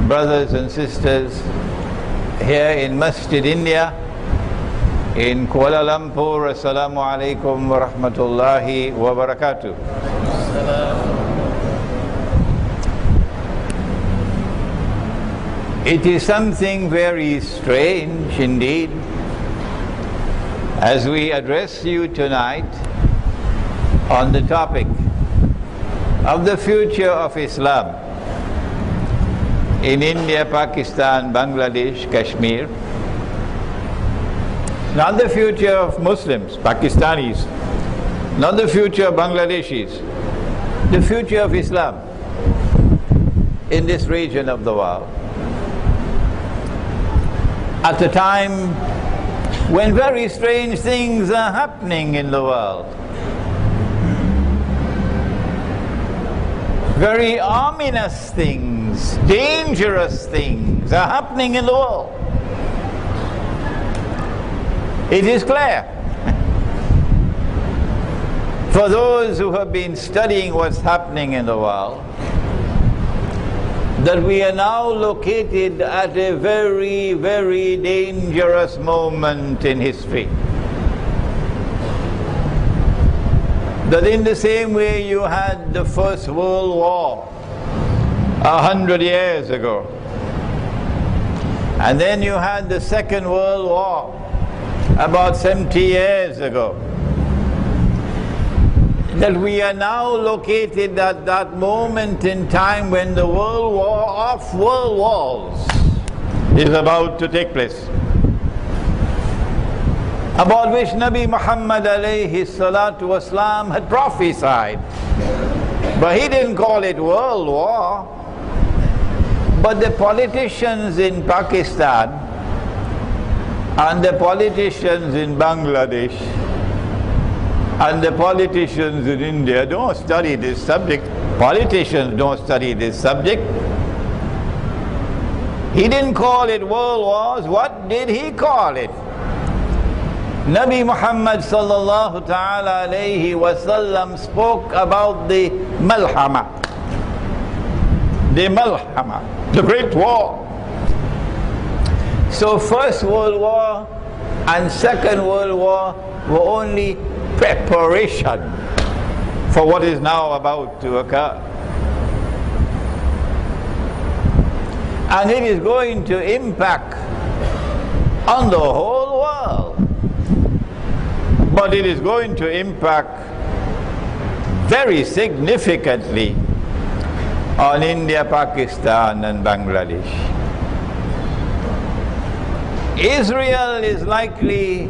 brothers and sisters here in Masjid India in Kuala Lumpur. Assalamu alaikum wa rahmatullahi wa barakatuh. It is something very strange indeed as we address you tonight on the topic of the future of Islam in India, Pakistan, Bangladesh, Kashmir. Not the future of Muslims, Pakistanis, not the future of Bangladeshis, the future of Islam in this region of the world. At a time when very strange things are happening in the world, very ominous things, dangerous things are happening in the world. It is clear for those who have been studying what's happening in the world that we are now located at a very, very dangerous moment in history. That in the same way you had the First World War 100 years ago, and then you had the Second World War about 70 years ago, that we are now located at that moment in time when the World War of World Wars is about to take place, about which Nabi Muhammad alayhi salatu wasalam had prophesied. But he didn't call it World War. But the politicians in Pakistan and the politicians in Bangladesh and the politicians in India don't study this subject. Politicians don't study this subject. He didn't call it world wars. What did he call it? Nabi Muhammad sallallahu ta'ala alayhi wasallam spoke about the malhama. The malhama, the great war. So First World War and Second World War were only preparation for what is now about to occur. And it is going to impact on the whole world. But it is going to impact very significantly on India, Pakistan and Bangladesh. Israel is likely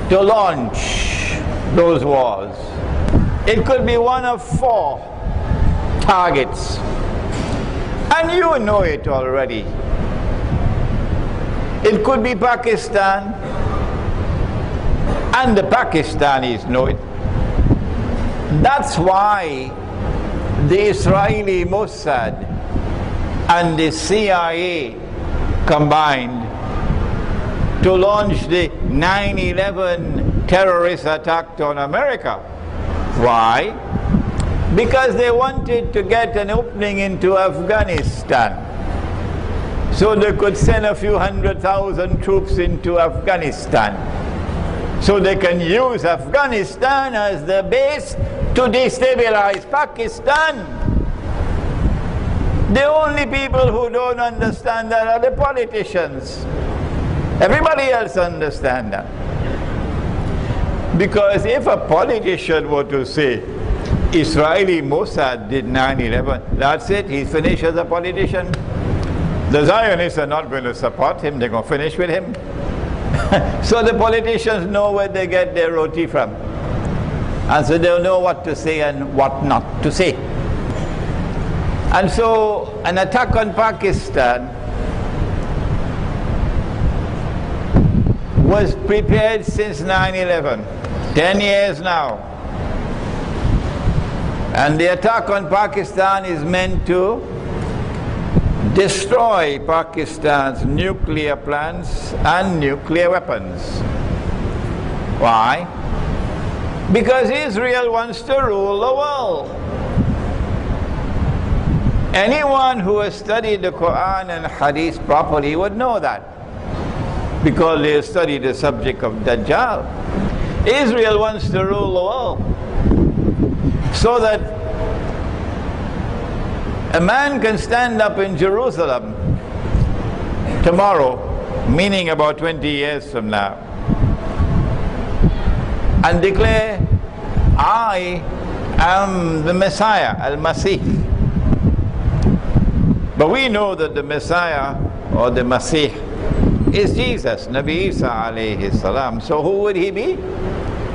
to launch those wars. It could be one of 4 targets. And you know it already. It could be Pakistan, and the Pakistanis know it. That's why the Israeli Mossad and the CIA combined to launch the 9/11 terrorist attack on America. Why? Because they wanted to get an opening into Afghanistan, so they could send a few 100,000 troops into Afghanistan, so they can use Afghanistan as the base to destabilize Pakistan. The only people who don't understand that are the politicians. Everybody else understands that. Because if a politician were to say, Israeli Mossad did 9/11, that's it, he's finished as a politician. The Zionists are not going to support him, they're going to finish with him. So the politicians know where they get their roti from. And so they'll know what to say and what not to say. And so an attack on Pakistan was prepared since 9/11, 10 years now. And the attack on Pakistan is meant to destroy Pakistan's nuclear plants and nuclear weapons. Why? Because Israel wants to rule the world. Anyone who has studied the Quran and Hadith properly would know that, because they have studied the subject of Dajjal. Israel wants to rule the world so that a man can stand up in Jerusalem tomorrow, meaning about 20 years from now, and declare, I am the Messiah, Al-Masih. But we know that the Messiah or the Masih is Jesus, Nabi Isa alayhi salam. So who would he be?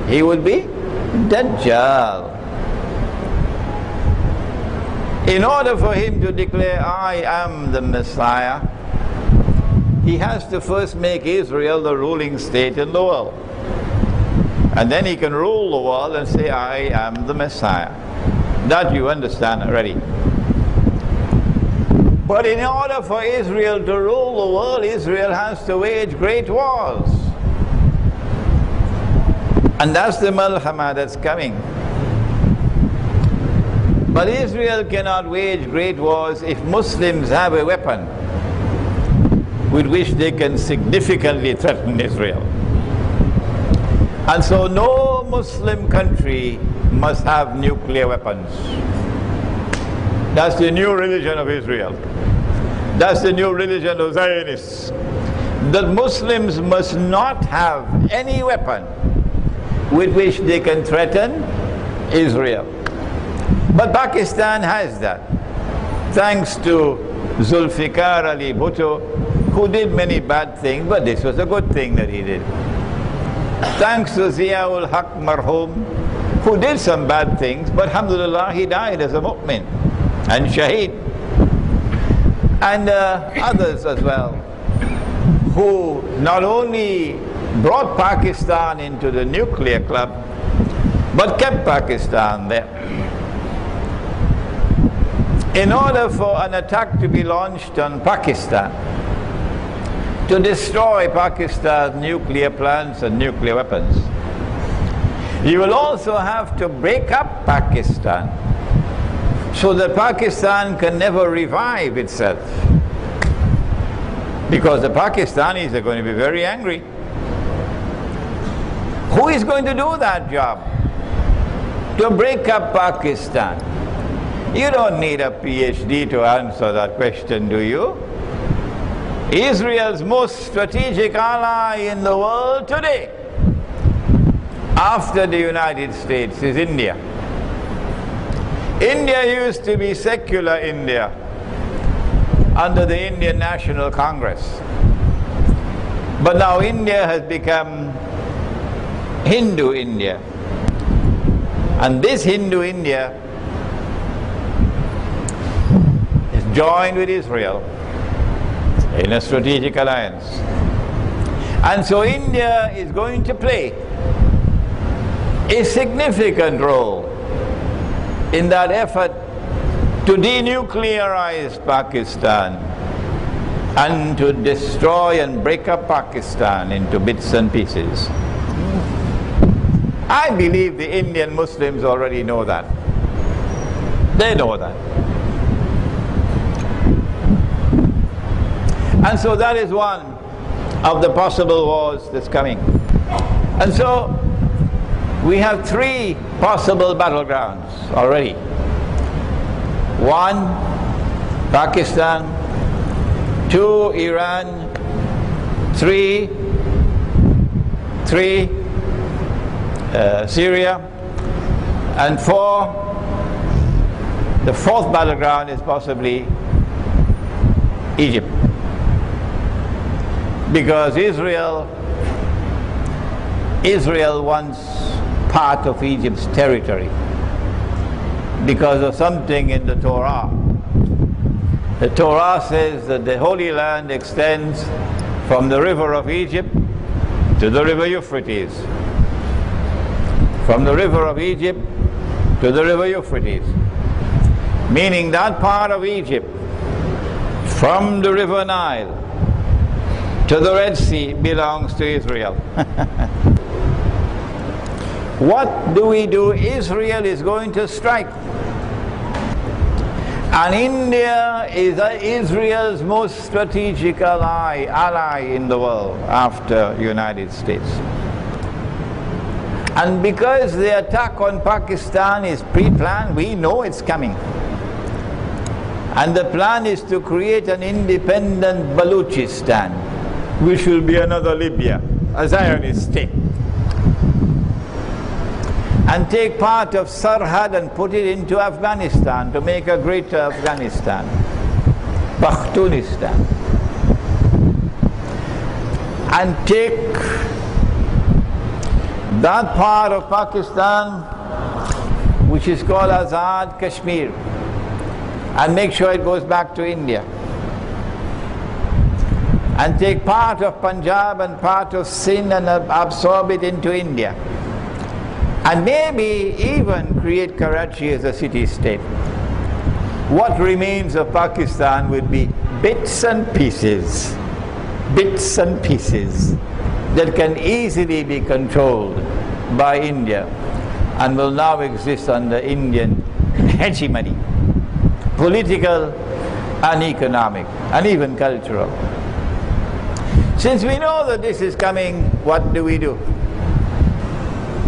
He would be Dajjal. In order for him to declare, I am the Messiah, he has to first make Israel the ruling state in the world. And then he can rule the world and say, I am the Messiah. That you understand already. But in order for Israel to rule the world, Israel has to wage great wars. And that's the malhama that's coming. But Israel cannot wage great wars if Muslims have a weapon with which they can significantly threaten Israel. And so no Muslim country must have nuclear weapons. That's the new religion of Israel. That's the new religion of Zionists. That Muslims must not have any weapon with which they can threaten Israel. But Pakistan has that, thanks to Zulfikar Ali Bhutto, who did many bad things, but this was a good thing that he did. Thanks to Ziaul Haq Marhum, who did some bad things, but alhamdulillah, he died as a mu'min and shaheed. And others as well, who not only brought Pakistan into the nuclear club, but kept Pakistan there. In order for an attack to be launched on Pakistan, to destroy Pakistan's nuclear plants and nuclear weapons, you will also have to break up Pakistan so that Pakistan can never revive itself. Because the Pakistanis are going to be very angry. Who is going to do that job? To break up Pakistan? You don't need a PhD to answer that question, do you? Israel's most strategic ally in the world today, after the United States, is India. India used to be secular India under the Indian National Congress. But now India has become Hindu India. And this Hindu India is joined with Israel in a strategic alliance. And so India is going to play a significant role in that effort to denuclearize Pakistan and to destroy and break up Pakistan into bits and pieces. I believe the Indian Muslims already know that. They know that. And so that is one of the possible wars that's coming. And so we have three possible battlegrounds already. One, Pakistan. Two, Iran. Three, Syria. And four, the fourth battleground is possibly Egypt. Because Israel wants part of Egypt's territory because of something in the Torah. The Torah says that the Holy Land extends from the river of Egypt to the river Euphrates. From the river of Egypt to the river Euphrates. Meaning that part of Egypt, from the river Nile to the Red Sea, belongs to Israel. What do we do? Israel is going to strike. And India is Israel's most strategic ally in the world after United States. And because the attack on Pakistan is pre-planned, we know it's coming. And the plan is to create an independent Balochistan, which will be another Libya, a Zionist state. And take part of Sarhad and put it into Afghanistan to make a greater Afghanistan, Pakhtunistan. And take that part of Pakistan which is called Azad Kashmir and make sure it goes back to India. And take part of Punjab and part of Sindh and absorb it into India. And maybe even create Karachi as a city-state. What remains of Pakistan would be bits and pieces that can easily be controlled by India and will now exist under Indian hegemony, political and economic and even cultural. Since we know that this is coming, what do we do?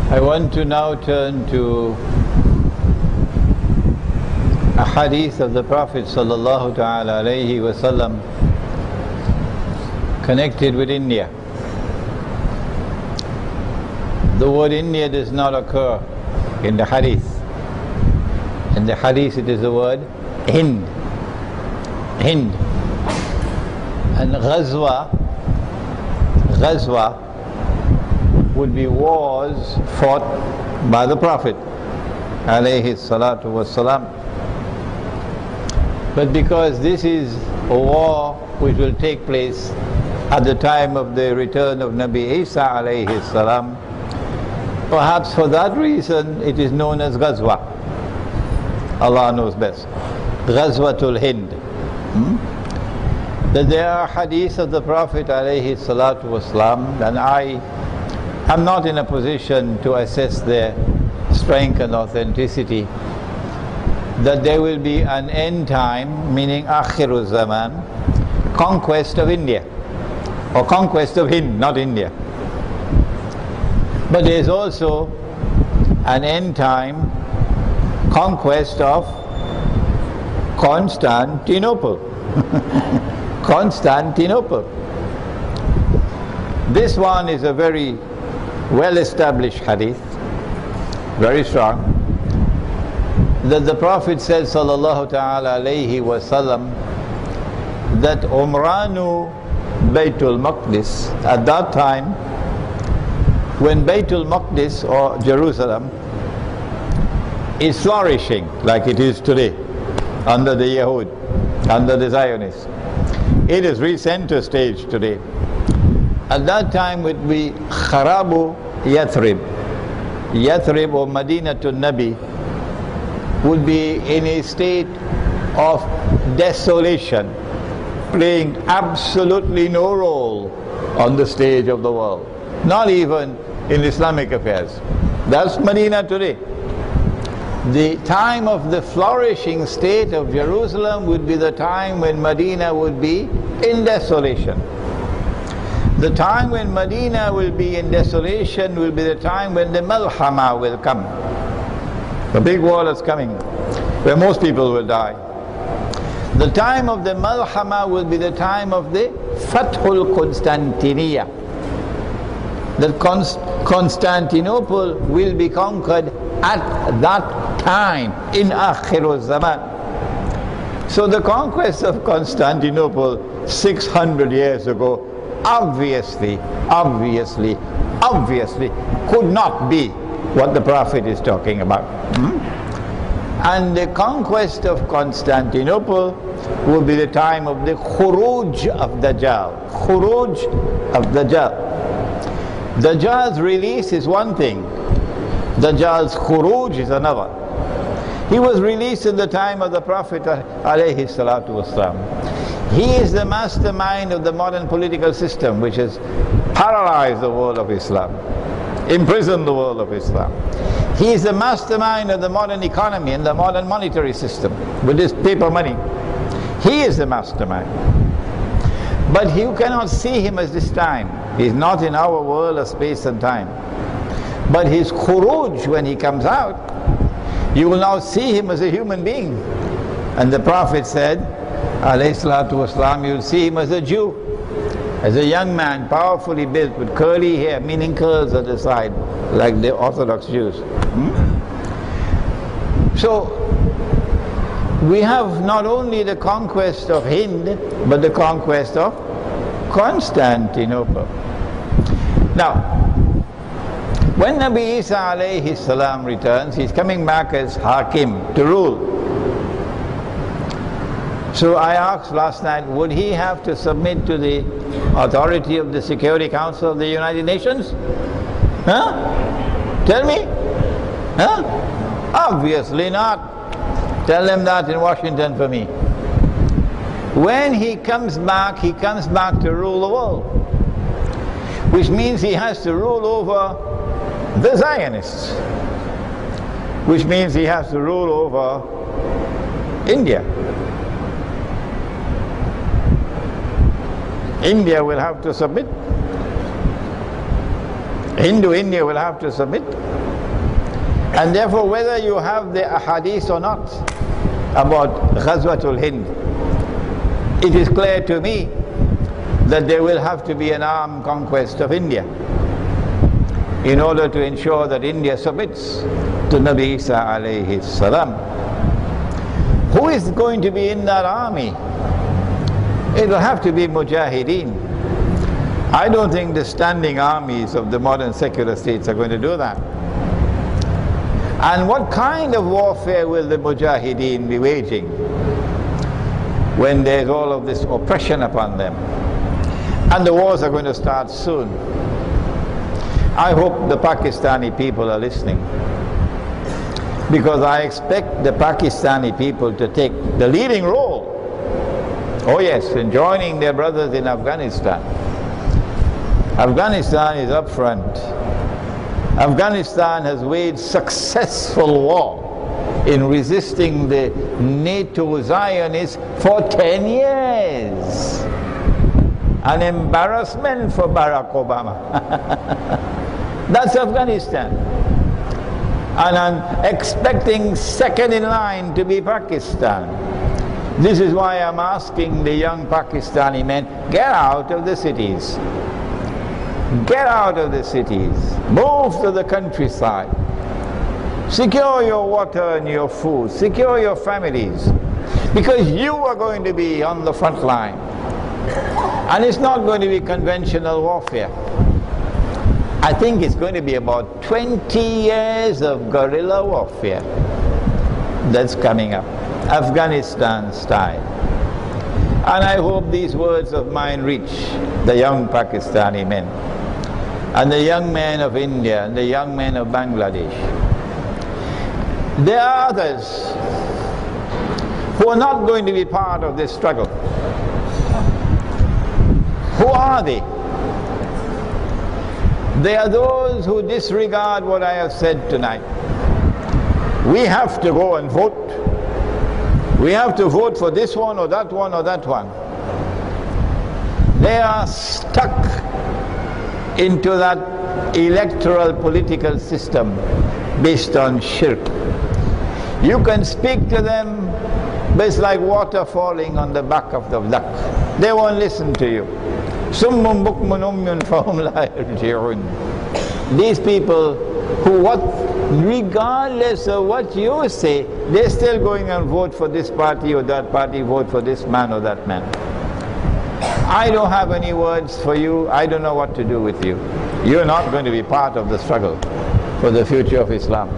I want to now turn to a hadith of the Prophet sallallahu ta'ala alayhi wa sallam connected with India. The word India does not occur in the hadith. In the hadith it is the word Hind. Hind. And Ghazwa would be wars fought by the Prophet alayhi salatu wassalam. But because this is a war which will take place at the time of the return of Nabi Isa alayhi salam, perhaps for that reason it is known as Ghazwa. Allah knows best. Ghazwatul Hind. That there are hadiths of the Prophet alayhi salatu wasalam, and I am not in a position to assess their strength and authenticity, that there will be an end time, meaning Akhirul Zaman, conquest of India, or conquest of Hind, not India. But there is also an end time conquest of Constantinople. Constantinople. This one is a very well-established hadith, very strong, that the Prophet said sallallahu ta'ala alayhi wa sallam that Umranu Baytul Maqdis, at that time when Baytul Maqdis or Jerusalem is flourishing like it is today under the Yahud, under the Zionists, it is re-center stage today. At that time would be Kharabu Yathrib. Yathrib or Madinatul Nabi would be in a state of desolation, playing absolutely no role on the stage of the world, not even in Islamic affairs. That's Medina today. The time of the flourishing state of Jerusalem would be the time when Medina would be in desolation. The time when Medina will be in desolation will be the time when the Malhama will come. The big war is coming, where most people will die. The time of the Malhama will be the time of the Fathul Constantiniya. That Constantinople will be conquered at that time in Akhirul Zaman. So the conquest of Constantinople 600 years ago obviously could not be what the Prophet is talking about. And the conquest of Constantinople will be the time of the Khuruj of Dajjal. Khuruj of Dajjal. Dajjal's release is one thing, Dajjal's Khuruj is another. He was released in the time of the Prophet alayhi salatu wasalam. He is the mastermind of the modern political system which has paralyzed the world of Islam, imprisoned the world of Islam. He is the mastermind of the modern economy and the modern monetary system with this paper money. He is the mastermind. But you cannot see him as this time. He's not in our world of space and time. But his khuruj, when he comes out, you will now see him as a human being. And the Prophet said, alayhi salatu wasalam, you'll see him as a Jew, as a young man, powerfully built with curly hair, meaning curls at the side, like the Orthodox Jews. So, we have not only the conquest of Hind, but the conquest of Constantinople. Now, when Nabi Isa alayhi salam returns, he's coming back as Hakim, to rule. So I asked last night, would he have to submit to the authority of the Security Council of the United Nations? Huh? Tell me? Huh? Obviously not. Tell them that in Washington for me. When he comes back to rule the world. Which means he has to rule over the Zionists. Which means he has to rule over India. India will have to submit. Hindu India will have to submit. And therefore, whether you have the ahadith or not about Ghazwatul Hind, it is clear to me that there will have to be an armed conquest of India in order to ensure that India submits to Nabi Isa alayhi salam. Who is going to be in that army? It will have to be mujahideen. I don't think the standing armies of the modern secular states are going to do that. And what kind of warfare will the mujahideen be waging when there's all of this oppression upon them? And the wars are going to start soon. I hope the Pakistani people are listening, because I expect the Pakistani people to take the leading role. Oh yes, in joining their brothers in Afghanistan. Afghanistan is up front. Afghanistan has waged successful war in resisting the NATO Zionists for 10 years. An embarrassment for Barack Obama. That's Afghanistan. And I'm expecting second in line to be Pakistan. This is why I'm asking the young Pakistani men, get out of the cities. Get out of the cities. Move to the countryside. Secure your water and your food. Secure your families. Because you are going to be on the front line. And it's not going to be conventional warfare. I think it's going to be about 20 years of guerrilla warfare that's coming up. Afghanistan style. And I hope these words of mine reach the young Pakistani men, and the young men of India, and the young men of Bangladesh. There are others who are not going to be part of this struggle. Who are they? They are those who disregard what I have said tonight. We have to go and vote. We have to vote for this one or that one or that one. They are stuck into that electoral political system based on shirk. You can speak to them, but it's like water falling on the back of the duck. They won't listen to you. Summun bukmun umyun fahum la yarji'un. These people who, regardless of what you say, they're still going and vote for this party or that party, vote for this man or that man. I don't have any words for you. I don't know what to do with you. You're not going to be part of the struggle for the future of Islam.